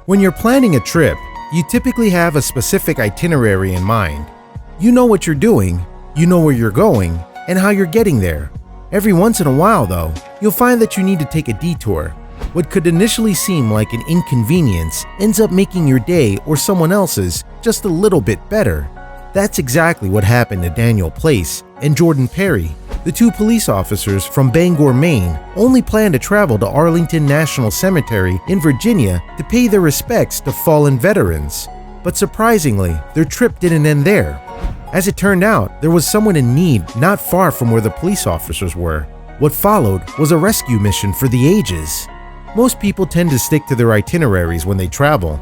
When you're planning a trip, you typically have a specific itinerary in mind. You know what you're doing, you know where you're going, and how you're getting there. Every once in a while, though, you'll find that you need to take a detour. What could initially seem like an inconvenience ends up making your day or someone else's just a little bit better. That's exactly what happened to Daniel Place and Jordan Perry. The two police officers from Bangor, Maine, only planned to travel to Arlington National Cemetery in Virginia to pay their respects to fallen veterans. But surprisingly, their trip didn't end there. As it turned out, there was someone in need not far from where the police officers were. What followed was a rescue mission for the ages. Most people tend to stick to their itineraries when they travel.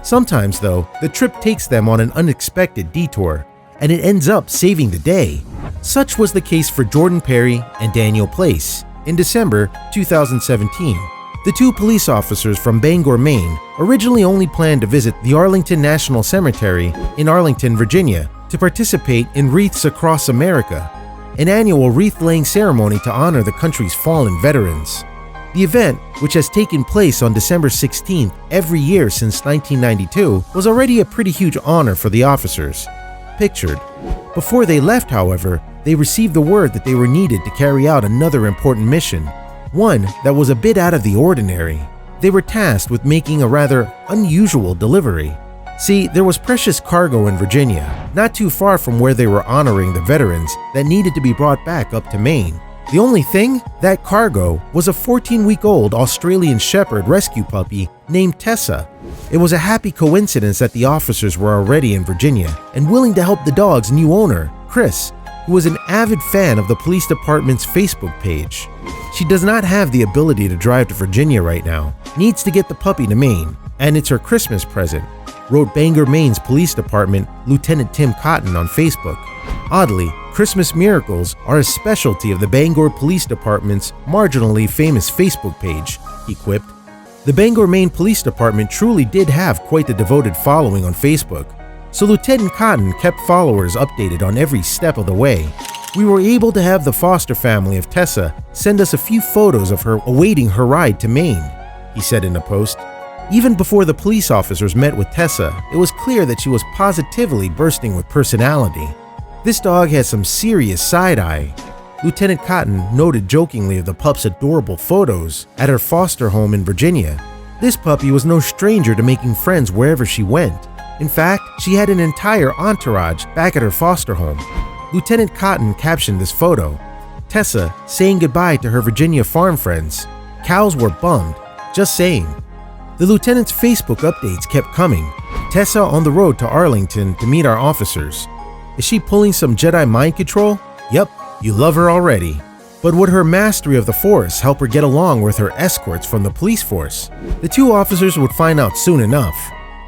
Sometimes, though, the trip takes them on an unexpected detour, and it ends up saving the day. Such was the case for Jordan Perry and Daniel Place. In December 2017, the two police officers from Bangor, Maine, originally only planned to visit the Arlington National Cemetery in Arlington, Virginia, to participate in Wreaths Across America, an annual wreath-laying ceremony to honor the country's fallen veterans. The event, which has taken place on December 16th every year since 1992, was already a pretty huge honor for the officers. Pictured. Before they left, however, they received the word that they were needed to carry out another important mission, one that was a bit out of the ordinary. They were tasked with making a rather unusual delivery. See, there was precious cargo in Virginia, not too far from where they were honoring the veterans, that needed to be brought back up to Maine. The only thing? That cargo was a 14-week-old Australian Shepherd rescue puppy named Tessa. It was a happy coincidence that the officers were already in Virginia and willing to help the dog's new owner, Chris, who was an avid fan of the police department's Facebook page. She does not have the ability to drive to Virginia right now, needs to get the puppy to Maine, and it's her Christmas present, wrote Bangor, Maine's police department Lieutenant Tim Cotton on Facebook. Oddly, Christmas miracles are a specialty of the Bangor Police Department's marginally famous Facebook page, he quipped. The Bangor, Maine Police Department truly did have quite the devoted following on Facebook, so Lieutenant Cotton kept followers updated on every step of the way. We were able to have the foster family of Tessa send us a few photos of her awaiting her ride to Maine, he said in a post. Even before the police officers met with Tessa, it was clear that she was positively bursting with personality. This dog has some serious side-eye. Lieutenant Cotton noted jokingly of the pup's adorable photos at her foster home in Virginia. This puppy was no stranger to making friends wherever she went. In fact, she had an entire entourage back at her foster home. Lieutenant Cotton captioned this photo, Tessa saying goodbye to her Virginia farm friends. Cows were bummed, just saying. The lieutenant's Facebook updates kept coming. Tessa on the road to Arlington to meet our officers. Is she pulling some Jedi mind control? Yep, you love her already. But would her mastery of the Force help her get along with her escorts from the police force? The two officers would find out soon enough.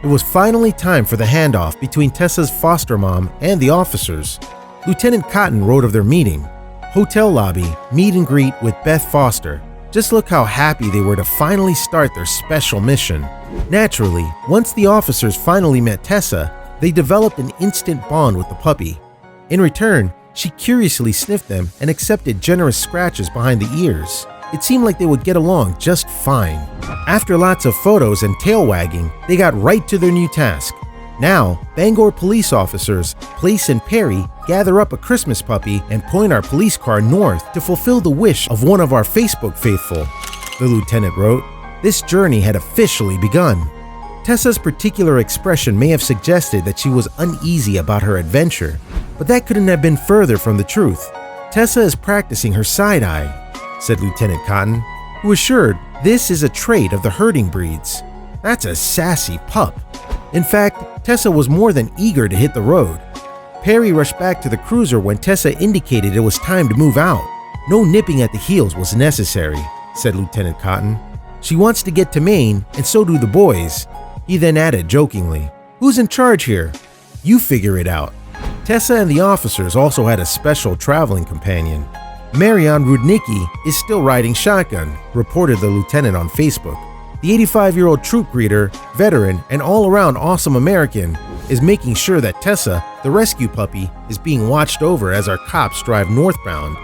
It was finally time for the handoff between Tessa's foster mom and the officers. Lieutenant Cotton wrote of their meeting. Hotel lobby, meet and greet with Beth Foster. Just look how happy they were to finally start their special mission. Naturally, once the officers finally met Tessa, they developed an instant bond with the puppy. In return, she curiously sniffed them and accepted generous scratches behind the ears. It seemed like they would get along just fine. After lots of photos and tail wagging, they got right to their new task. Now, Bangor police officers, Place and Perry, gather up a Christmas puppy and point our police car north to fulfill the wish of one of our Facebook faithful, the lieutenant wrote. This journey had officially begun. Tessa's particular expression may have suggested that she was uneasy about her adventure, but that couldn't have been further from the truth. Tessa is practicing her side-eye, said Lieutenant Cotton, who assured this is a trait of the herding breeds. That's a sassy pup. In fact, Tessa was more than eager to hit the road. Perry rushed back to the cruiser when Tessa indicated it was time to move out. No nipping at the heels was necessary, said Lieutenant Cotton. She wants to get to Maine, and so do the boys. He then added jokingly, who's in charge here? You figure it out. Tessa and the officers also had a special traveling companion. Marion Rudnicki is still riding shotgun, reported the lieutenant on Facebook. The 85-year-old troop greeter, veteran, and all-around awesome American is making sure that Tessa, the rescue puppy, is being watched over as our cops drive northbound.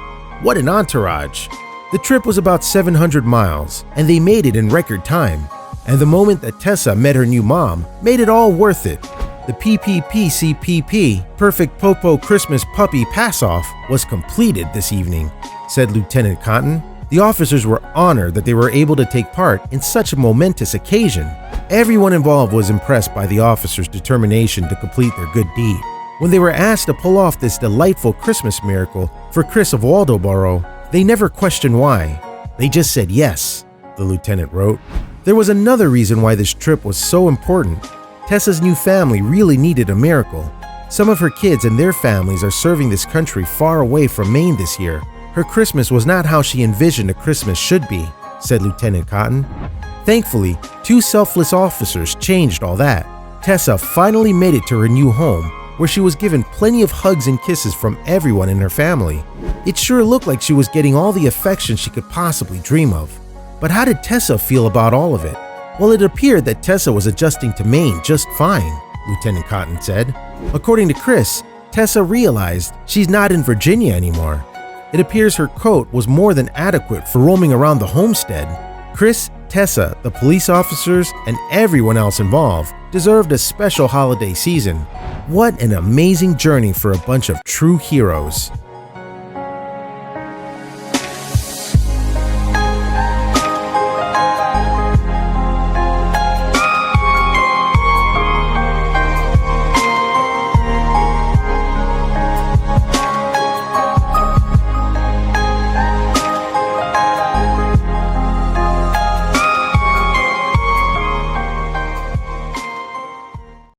What an entourage! The trip was about 700 miles, and they made it in record time. And the moment that Tessa met her new mom made it all worth it. The PPPCPP, Perfect Popo Christmas Puppy Pass-Off, was completed this evening, said Lieutenant Cotton. The officers were honored that they were able to take part in such a momentous occasion. Everyone involved was impressed by the officers' determination to complete their good deed. When they were asked to pull off this delightful Christmas miracle for Chris of Waldoboro, they never questioned why. They just said yes, the lieutenant wrote. There was another reason why this trip was so important. Tessa's new family really needed a miracle. Some of her kids and their families are serving this country far away from Maine this year. Her Christmas was not how she envisioned a Christmas should be, said Lieutenant Cotton. Thankfully, 2 selfless officers changed all that. Tessa finally made it to her new home, where she was given plenty of hugs and kisses from everyone in her family. It sure looked like she was getting all the affection she could possibly dream of. But how did Tessa feel about all of it? Well, it appeared that Tessa was adjusting to Maine just fine, Lieutenant Cotton said. According to Chris, Tessa realized she's not in Virginia anymore. It appears her coat was more than adequate for roaming around the homestead. Chris, Tessa, the police officers, and everyone else involved deserved a special holiday season. What an amazing journey for a bunch of true heroes.